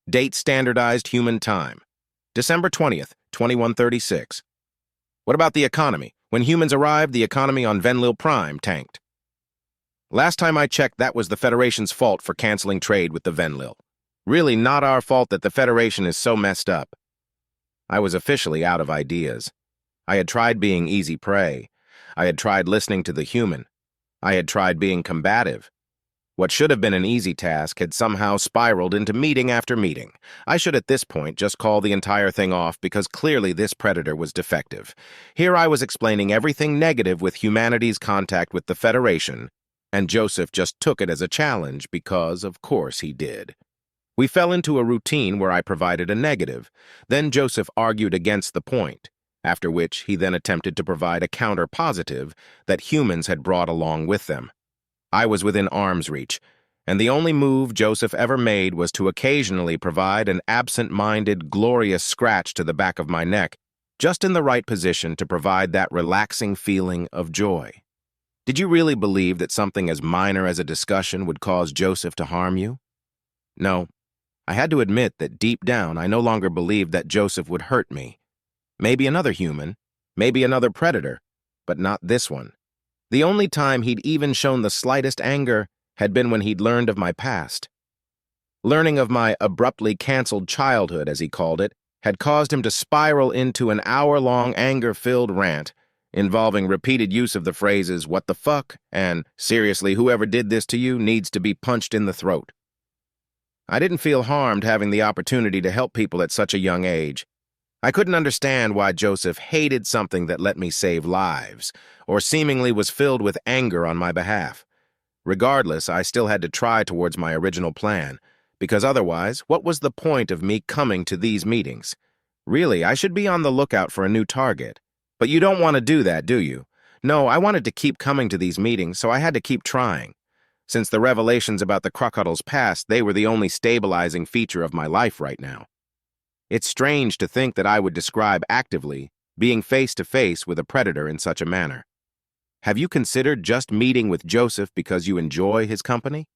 Date standardized human time. December 20th, 2136. What about the economy? When humans arrived, the economy on Venlil Prime tanked. Last time I checked, that was the Federation's fault for canceling trade with the Venlil. Really not our fault that the Federation is so messed up. I was officially out of ideas. I had tried being easy prey. I had tried listening to the human. I had tried being combative. What should have been an easy task had somehow spiraled into meeting after meeting. I should at this point just call the entire thing off because clearly this predator was defective. Here I was explaining everything negative with humanity's contact with the Federation, and Joseph just took it as a challenge because, of course, he did. We fell into a routine where I provided a negative. Then Joseph argued against the point, after which he then attempted to provide a counter-positive that humans had brought along with them. I was within arm's reach, and the only move Joseph ever made was to occasionally provide an absent-minded, glorious scratch to the back of my neck, just in the right position to provide that relaxing feeling of joy. Did you really believe that something as minor as a discussion would cause Joseph to harm you? No. I had to admit that deep down I no longer believed that Joseph would hurt me. Maybe another human, maybe another predator, but not this one. The only time he'd even shown the slightest anger had been when he'd learned of my past. Learning of my abruptly canceled childhood, as he called it, had caused him to spiral into an hour-long anger-filled rant involving repeated use of the phrases, "what the fuck," and "seriously, whoever did this to you needs to be punched in the throat." I didn't feel harmed having the opportunity to help people at such a young age. I couldn't understand why Joseph hated something that let me save lives, or seemingly was filled with anger on my behalf. Regardless, I still had to try towards my original plan, because otherwise, what was the point of me coming to these meetings? Really, I should be on the lookout for a new target. But you don't want to do that, do you? No, I wanted to keep coming to these meetings, so I had to keep trying. Since the revelations about the Crocodile's past, they were the only stabilizing feature of my life right now. It's strange to think that I would describe actively being face-to-face with a predator in such a manner. Have you considered just meeting with Joseph because you enjoy his company?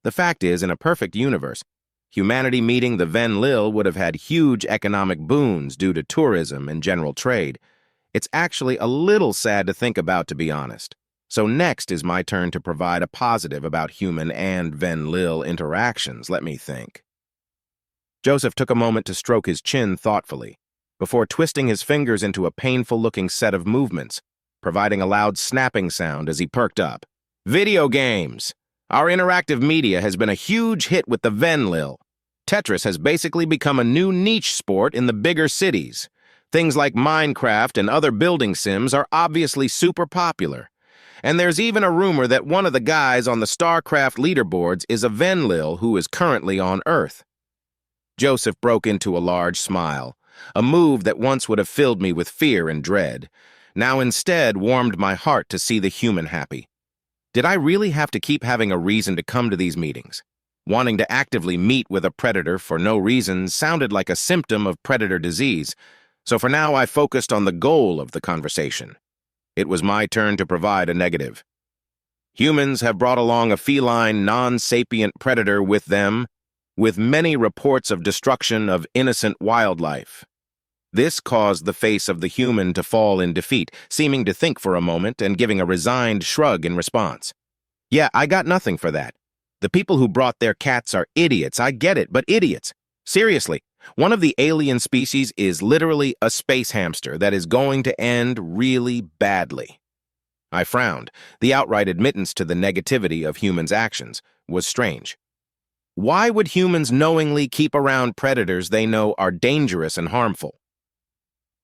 The fact is, in a perfect universe, humanity meeting the Venlil would have had huge economic boons due to tourism and general trade. It's actually a little sad to think about, to be honest. So next is my turn to provide a positive about human and Venlil interactions. Let me think. Joseph took a moment to stroke his chin thoughtfully, before twisting his fingers into a painful-looking set of movements, providing a loud snapping sound as he perked up. Video games! Our interactive media has been a huge hit with the Venlil. Tetris has basically become a new niche sport in the bigger cities. Things like Minecraft and other building sims are obviously super popular. And there's even a rumor that one of the guys on the StarCraft leaderboards is a Venlil who is currently on Earth. Joseph broke into a large smile, a move that once would have filled me with fear and dread, now instead warmed my heart to see the human happy. Did I really have to keep having a reason to come to these meetings? Wanting to actively meet with a predator for no reason sounded like a symptom of predator disease, so for now I focused on the goal of the conversation. It was my turn to provide a negative. Humans have brought along a feline, non-sapient predator with them, with many reports of destruction of innocent wildlife. This caused the face of the human to fall in defeat, seeming to think for a moment and giving a resigned shrug in response. Yeah, I got nothing for that. The people who brought their cats are idiots, I get it, but idiots. Seriously, one of the alien species is literally a space hamster that is going to end really badly. I frowned. The outright admittance to the negativity of humans' actions was strange. Why would humans knowingly keep around predators they know are dangerous and harmful?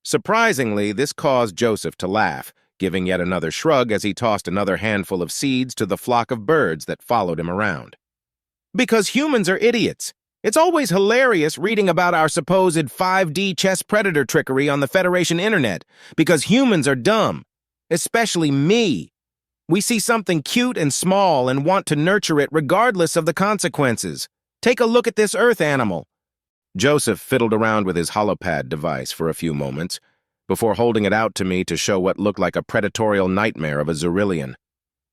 Surprisingly, this caused Joseph to laugh, giving yet another shrug as he tossed another handful of seeds to the flock of birds that followed him around. Because humans are idiots. It's always hilarious reading about our supposed 5D chess predator trickery on the Federation internet, because humans are dumb, especially me. We see something cute and small and want to nurture it regardless of the consequences. Take a look at this Earth animal. Joseph fiddled around with his holopad device for a few moments, before holding it out to me to show what looked like a predatorial nightmare of a Xyrillian.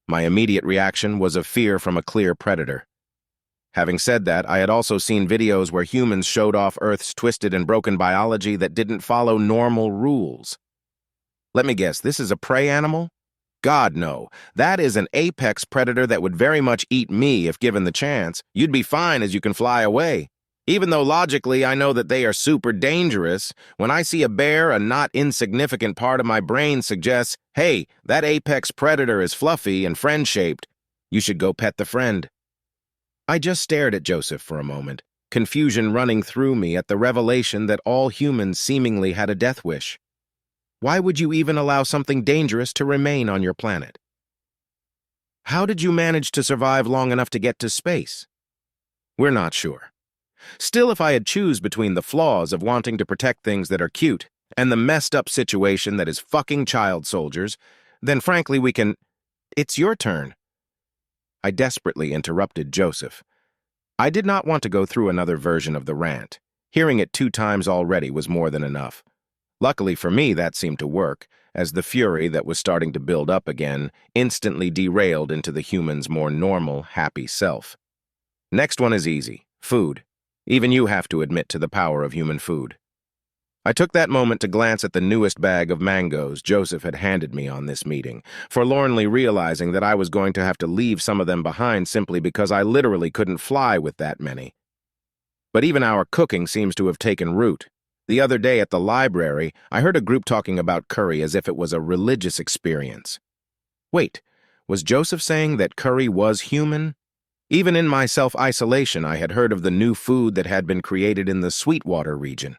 My immediate reaction was of fear from a clear predator. Having said that, I had also seen videos where humans showed off Earth's twisted and broken biology that didn't follow normal rules. Let me guess, this is a prey animal? God, no. That is an apex predator that would very much eat me if given the chance. You'd be fine as you can fly away. Even though logically I know that they are super dangerous, when I see a bear, a not insignificant part of my brain suggests, hey, that apex predator is fluffy and friend-shaped. You should go pet the friend. I just stared at Joseph for a moment, confusion running through me at the revelation that all humans seemingly had a death wish. Why would you even allow something dangerous to remain on your planet? How did you manage to survive long enough to get to space? We're not sure. Still, if I had choose between the flaws of wanting to protect things that are cute and the messed up situation that is fucking child soldiers, then frankly we can— It's your turn. I desperately interrupted Joseph. I did not want to go through another version of the rant. Hearing it 2 times already was more than enough. Luckily for me, that seemed to work, as the fury that was starting to build up again instantly derailed into the human's more normal, happy self. Next one is easy. Food. Even you have to admit to the power of human food. I took that moment to glance at the newest bag of mangoes Joseph had handed me on this meeting, forlornly realizing that I was going to have to leave some of them behind simply because I literally couldn't fly with that many. But even our cooking seems to have taken root. The other day at the library, I heard a group talking about curry as if it was a religious experience. Wait, was Joseph saying that curry was human? Even in my self-isolation, I had heard of the new food that had been created in the Sweetwater region.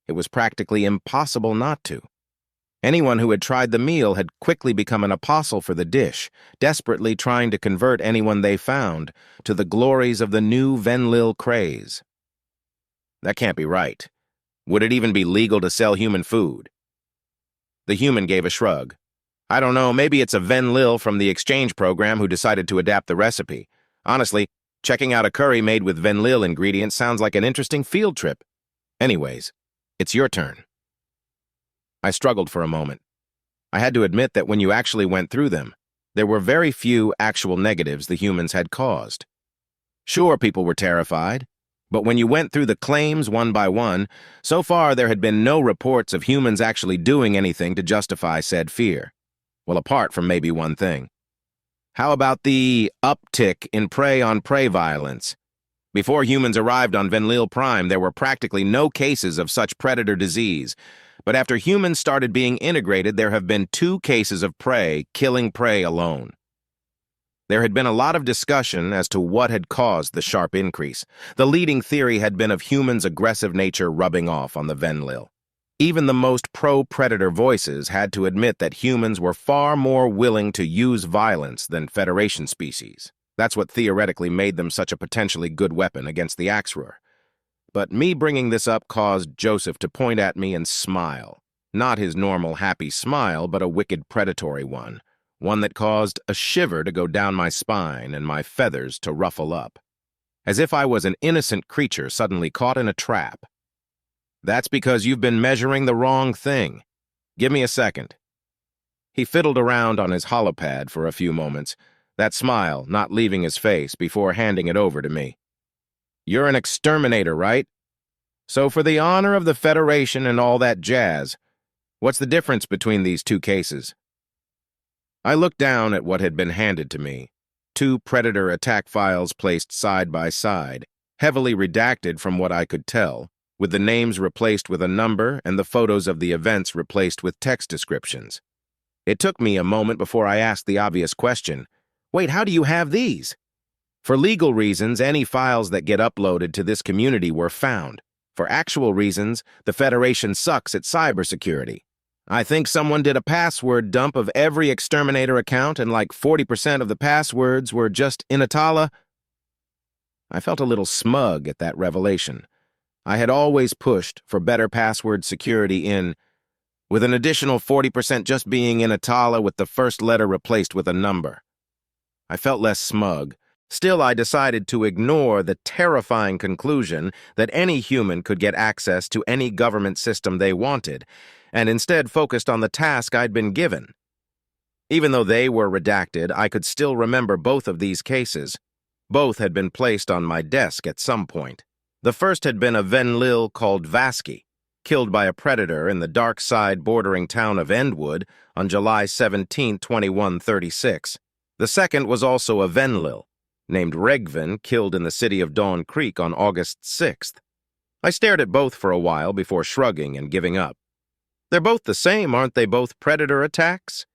It was practically impossible not to. Anyone who had tried the meal had quickly become an apostle for the dish, desperately trying to convert anyone they found to the glories of the new Venlil craze. That can't be right. Would it even be legal to sell human food? The human gave a shrug. I don't know, maybe it's a Venlil from the exchange program who decided to adapt the recipe. Honestly, checking out a curry made with Venlil ingredients sounds like an interesting field trip. Anyways, it's your turn. I struggled for a moment. I had to admit that when you actually went through them, there were very few actual negatives the humans had caused. Sure, people were terrified, but when you went through the claims one by one, so far there had been no reports of humans actually doing anything to justify said fear. Well, apart from maybe one thing. How about the uptick in prey-on-prey violence? Before humans arrived on Venlil Prime, there were practically no cases of such predator disease. But after humans started being integrated, there have been 2 cases of prey killing prey alone. There had been a lot of discussion as to what had caused the sharp increase. The leading theory had been of humans' aggressive nature rubbing off on the Venlil. Even the most pro-predator voices had to admit that humans were far more willing to use violence than Federation species. That's what theoretically made them such a potentially good weapon against the Axrur. But me bringing this up caused Joseph to point at me and smile. Not his normal happy smile, but a wicked predatory one. One that caused a shiver to go down my spine and my feathers to ruffle up. As if I was an innocent creature suddenly caught in a trap. That's because you've been measuring the wrong thing. Give me a second. He fiddled around on his holopad for a few moments, that smile not leaving his face before handing it over to me. You're an exterminator, right? So for the honor of the Federation and all that jazz, what's the difference between these 2 cases? I looked down at what had been handed to me. 2 predator attack files placed side by side, heavily redacted from what I could tell, with the names replaced with a number and the photos of the events replaced with text descriptions. It took me a moment before I asked the obvious question. Wait, how do you have these? For legal reasons, any files that get uploaded to this community were found. For actual reasons, the Federation sucks at cybersecurity. I think someone did a password dump of every exterminator account and like 40% of the passwords were just Inatala. I felt a little smug at that revelation. I had always pushed for better password security with an additional 40% just being Inatala with the first letter replaced with a number. I felt less smug. Still, I decided to ignore the terrifying conclusion that any human could get access to any government system they wanted, and instead focused on the task I'd been given. Even though they were redacted, I could still remember both of these cases. Both had been placed on my desk at some point. The first had been a Venlil called Vasky, killed by a predator in the dark side bordering town of Endwood on July 17, 2136. The second was also a Venlil, named Regvin, killed in the city of Dawn Creek on August 6th. I stared at both for a while before shrugging and giving up. They're both the same, aren't they both predator attacks?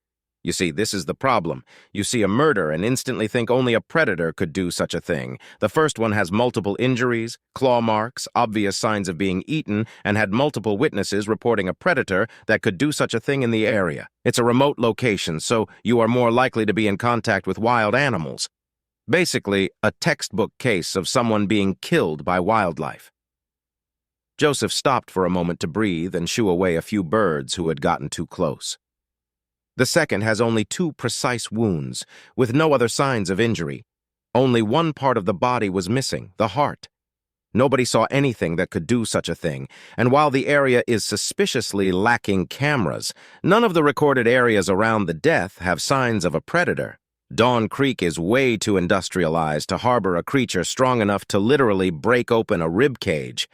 You see, this is the problem. You see a murder and instantly think only a predator could do such a thing. The first one has multiple injuries, claw marks, obvious signs of being eaten, and had multiple witnesses reporting a predator that could do such a thing in the area. It's a remote location, so you are more likely to be in contact with wild animals. Basically, a textbook case of someone being killed by wildlife. Joseph stopped for a moment to breathe and shoo away a few birds who had gotten too close. The second has only 2 precise wounds, with no other signs of injury. Only one part of the body was missing, the heart. Nobody saw anything that could do such a thing, and while the area is suspiciously lacking cameras, none of the recorded areas around the death have signs of a predator. Dawn Creek is way too industrialized to harbor a creature strong enough to literally break open a rib cage.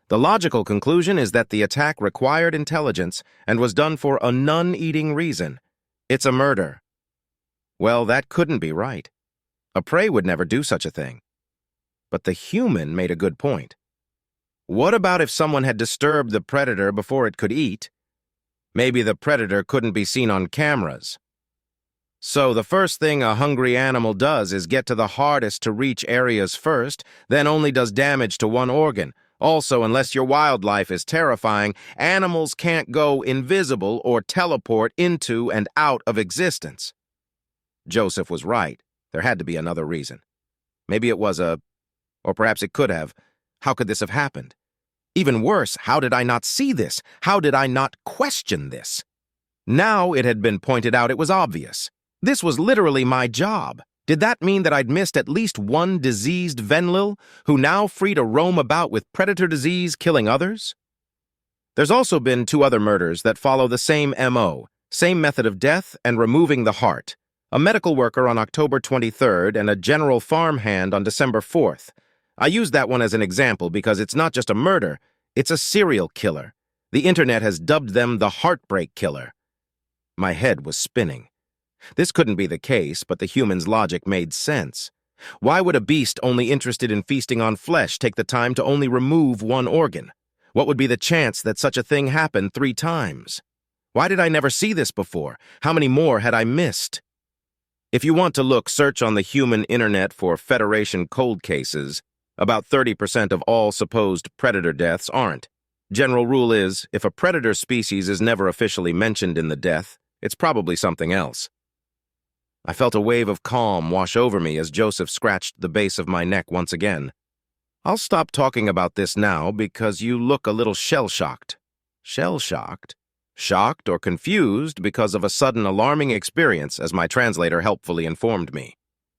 The logical conclusion is that the attack required intelligence and was done for a nun-eating reason. It's a murder. Well, that couldn't be right. A prey would never do such a thing. But the human made a good point. What about if someone had disturbed the predator before it could eat? Maybe the predator couldn't be seen on cameras. So the first thing a hungry animal does is get to the hardest to reach areas first, then only does damage to one organ. Also, unless your wildlife is terrifying, animals can't go invisible or teleport into and out of existence. Joseph was right. There had to be another reason. Maybe it was or perhaps it could have. How could this have happened? Even worse, how did I not see this? How did I not question this? Now it had been pointed out, it was obvious. This was literally my job. Did that mean that I'd missed at least one diseased Venlil, who now free to roam about with predator disease killing others? There's also been 2 other murders that follow the same MO, same method of death and removing the heart. A medical worker on October 23rd and a general farmhand on December 4th. I use that one as an example because it's not just a murder, it's a serial killer. The internet has dubbed them the heartbreak killer. My head was spinning. This couldn't be the case, but the human's logic made sense. Why would a beast only interested in feasting on flesh take the time to only remove one organ? What would be the chance that such a thing happened 3 times? Why did I never see this before? How many more had I missed? If you want to look, search on the human internet for Federation cold cases. About 30% of all supposed predator deaths aren't. General rule is, if a predator species is never officially mentioned in the death, it's probably something else. I felt a wave of calm wash over me as Joseph scratched the base of my neck once again. I'll stop talking about this now because you look a little shell-shocked. Shell-shocked? Shocked or confused because of a sudden alarming experience, as my translator helpfully informed me.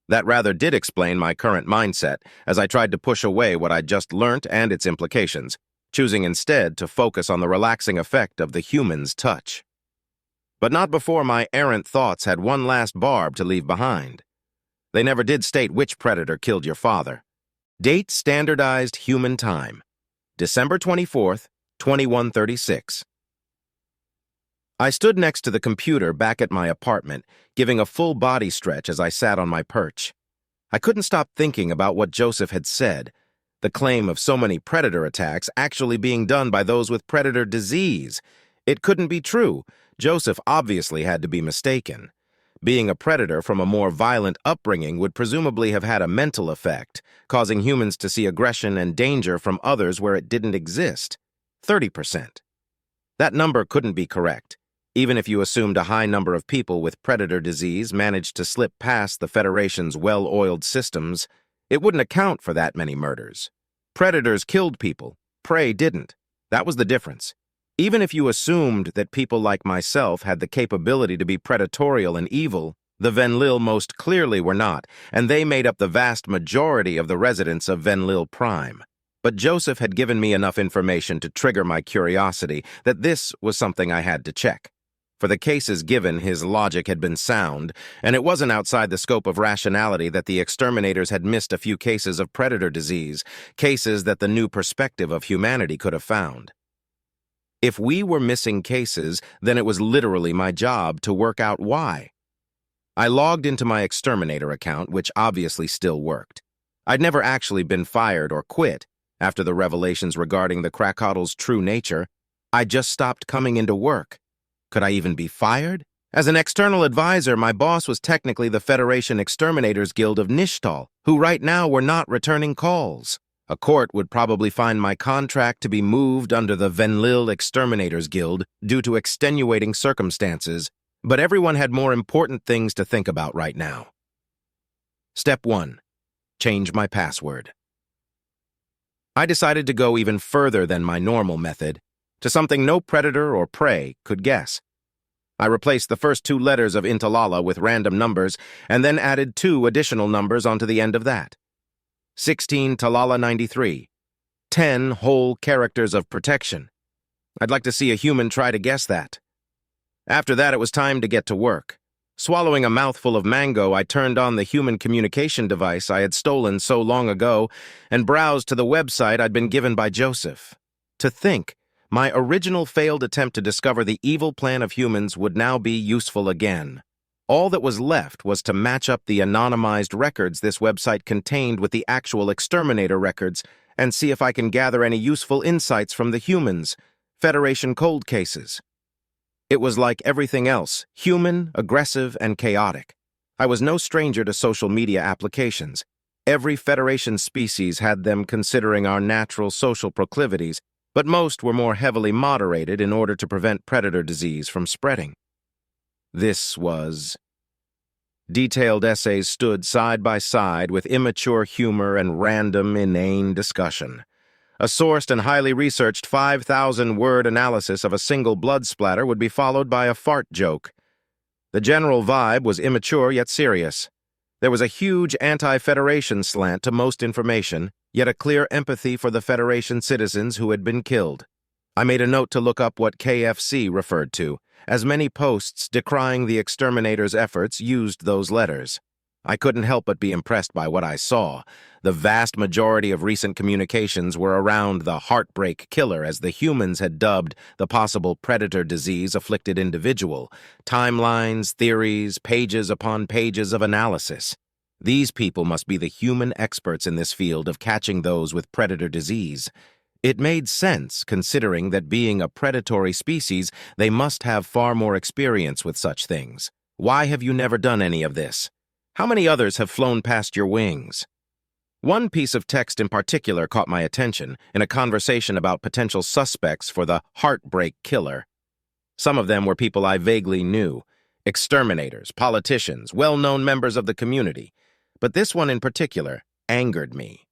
That rather did explain my current mindset as I tried to push away what I'd just learnt and its implications, choosing instead to focus on the relaxing effect of the human's touch. But not before my errant thoughts had one last barb to leave behind. They never did state which predator killed your father. Date standardized human time, December 24th, 2136. I stood next to the computer back at my apartment, giving a full body stretch as I sat on my perch. I couldn't stop thinking about what Joseph had said, the claim of so many predator attacks actually being done by those with predator disease. It couldn't be true. Joseph obviously had to be mistaken. Being a predator from a more violent upbringing would presumably have had a mental effect, causing humans to see aggression and danger from others where it didn't exist. 30%. That number couldn't be correct. Even if you assumed a high number of people with predator disease managed to slip past the Federation's well-oiled systems, it wouldn't account for that many murders. Predators killed people. Prey didn't. That was the difference. Even if you assumed that people like myself had the capability to be predatorial and evil, the Venlil most clearly were not, and they made up the vast majority of the residents of Venlil Prime. But Joseph had given me enough information to trigger my curiosity that this was something I had to check. For the cases given, his logic had been sound, and it wasn't outside the scope of rationality that the exterminators had missed a few cases of predator disease, cases that the new perspective of humanity could have found. If we were missing cases, then it was literally my job to work out why. I logged into my exterminator account, which obviously still worked. I'd never actually been fired or quit after the revelations regarding the Krakatoa's true nature. I just stopped coming into work. Could I even be fired? As an external advisor, my boss was technically the Federation Exterminators Guild of Nishtal, who right now were not returning calls. A court would probably find my contract to be moved under the Venlil Exterminators Guild due to extenuating circumstances, but everyone had more important things to think about right now. Step 1. Change my password. I decided to go even further than my normal method, to something no predator or prey could guess. I replaced the first 2 letters of Intalala with random numbers and then added 2 additional numbers onto the end of that. 16 Talala 93. 10 whole characters of protection. I'd like to see a human try to guess that. After that, it was time to get to work. Swallowing a mouthful of mango, I turned on the human communication device I had stolen so long ago and browsed to the website I'd been given by Joseph. To think, my original failed attempt to discover the evil plan of humans would now be useful again. All that was left was to match up the anonymized records this website contained with the actual exterminator records and see if I can gather any useful insights from the humans, Federation cold cases. It was like everything else, human, aggressive, and chaotic. I was no stranger to social media applications. Every Federation species had them considering our natural social proclivities, but most were more heavily moderated in order to prevent predator disease from spreading. This was... Detailed essays stood side by side with immature humor and random, inane discussion. A sourced and highly researched 5,000-word analysis of a single blood splatter would be followed by a fart joke. The general vibe was immature yet serious. There was a huge anti-Federation slant to most information, yet a clear empathy for the Federation citizens who had been killed. I made a note to look up what KFC referred to, as many posts decrying the exterminators' efforts used those letters. I couldn't help but be impressed by what I saw. The vast majority of recent communications were around the heartbreak killer, as the humans had dubbed the possible predator disease-afflicted individual. Timelines, theories, pages upon pages of analysis. These people must be the human experts in this field of catching those with predator disease. It made sense, considering that being a predatory species, they must have far more experience with such things. Why have you never done any of this? How many others have flown past your wings? One piece of text in particular caught my attention in a conversation about potential suspects for the heartbreak killer. Some of them were people I vaguely knew, exterminators, politicians, well-known members of the community. But this one in particular angered me.